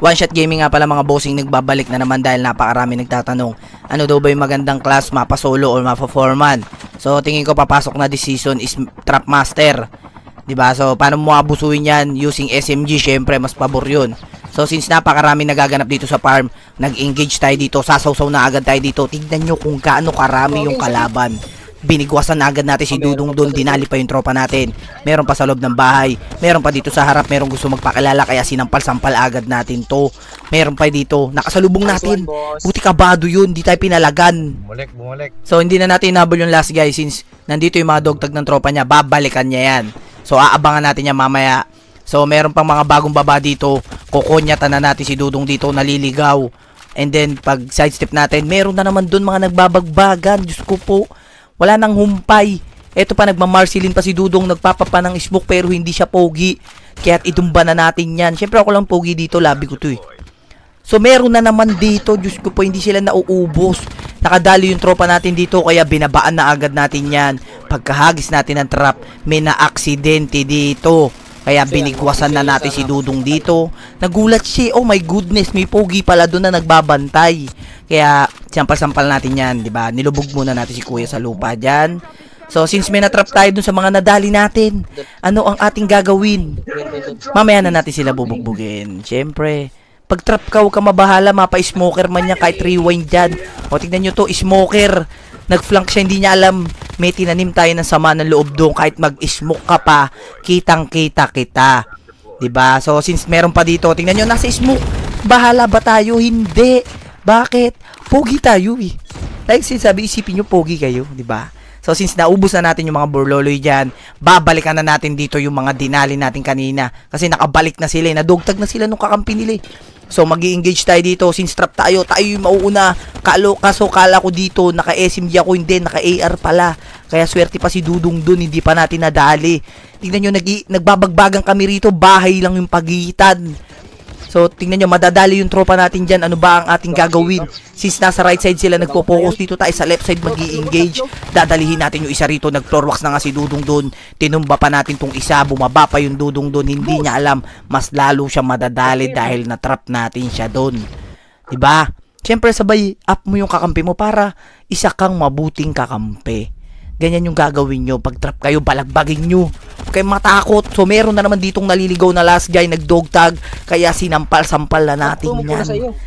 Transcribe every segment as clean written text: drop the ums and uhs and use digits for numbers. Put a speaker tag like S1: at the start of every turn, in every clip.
S1: One Shot Gaming nga pala mga bossing, nagbabalik na naman dahil napakarami nagtatanong ano daw ba yung magandang class, mapa solo or mapa foreman. So tingin ko papasok na this season is Trap Master, diba? So paano mo abusuin yan? Using SMG, syempre mas pabor yun. So since napakarami nagaganap dito sa farm, nag-engage tayo dito, sasawsaw na agad tayo dito. Tignan nyo kung gaano karami yung kalaban. Binigwasan na agad natin si Dudong doon, dinali pa yung tropa natin. Meron pa sa loob ng bahay, meron pa dito sa harap, meron gusto magpakilala kaya sinampal-sampal agad natin to. Meron pa dito, nakasalubong natin. Buti kabado yun, di tayo pinalagan.
S2: Bumalik.
S1: So hindi na natin inabol yung last guy since nandito yung mga dogtag ng tropa niya, babalikan niya yan. So aabangan natin yan mamaya. So meron pang mga bagong baba dito, kukonyatan na natin si Dudong dito, naliligaw. And then pag sidestep natin, meron na naman doon mga nagbabagbagan, Diyos ko po. Wala nang humpay. Eto pa, nagmamarsilin pa si Dudong, nagpapapa ng smoke pero hindi siya pogi. Kaya't itumba na natin yan. Siyempre ako lang pogi dito, labi ko to eh. So meron na naman dito, Diyos ko po, hindi sila nauubos. Nakadali yung tropa natin dito, kaya binabaan na agad natin yan. Pagkahagis natin ng trap, may na-aksidente dito. Kaya binigwasan na natin si Dudong dito. Nagulat siya, oh my goodness, may pogi pala doon na nagbabantay. Kaya sampal-sampal natin yan, di ba? Nilubog muna natin si Kuya sa lupa dyan. So since may na-trap tayo dun sa mga nadali natin, ano ang ating gagawin? Mamaya na natin sila bubugbugin. Siyempre, pag trap ka, huwag ka mabahala, mapa-smoker man niya kahit rewind dyan. O tignan nyo to, smoker. Nag-flank siya, hindi niya alam. May tinanim tayo ng sama ng loob doon. Kahit mag-smoke ka pa, kitang-kita kita. Diba? So, since meron pa dito, tingnan nyo, nasa smoke. Bahala ba tayo? Hindi. Bakit? Pogi tayo eh. Like sinasabi, isipin nyo, pogi kayo. Diba? So, since naubos na natin yung mga burloloy dyan, babalikan na natin dito yung mga dinali natin kanina. Kasi nakabalik na sila. Nadugtag na sila nung kakampi nila. So mag-i-engage tayo dito. Since trap tayo yung mauuna. Kaso kala ko dito, naka-SMG ako, hindi, naka-AR pala. Kaya swerte pa si Dudong dun, hindi pa natin nadali. Tingnan nyo, nagbabagbagan kami rito, bahay lang yung pagitan. So tingnan nyo, madadali yung tropa natin dyan. Ano ba ang ating gagawin? Since nasa right side sila nagpo-focus, dito tayo sa left side mag-i-engage. Dadalihin natin yung isa rito, nag-floor wax na nga si Dudong dun. Tinumba pa natin tong isa, bumaba pa yung Dudong dun. Hindi niya alam, mas lalo siya madadali dahil na-trap natin siya dun. Diba? Siyempre sabay up mo yung kakampi mo para isa kang mabuting kakampi. Ganyan yung gagawin nyo. Pag trap kayo, balagbagin nyo. Huwag kayong matakot. So meron na naman ditong naliligaw na last guy, nag-dog tag. Kaya sinampal-sampal na natin yan.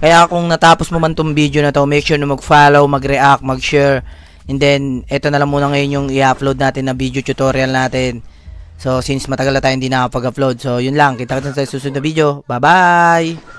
S1: Kaya kung natapos mo man tong video na to, make sure na mag-follow, mag-react, mag-share. And then, eto na lang muna ngayon yung i-upload natin na video tutorial natin. So since matagal na tayo hindi nakapag-upload. So yun lang. Kita-kita sa susunod na video. Bye-bye!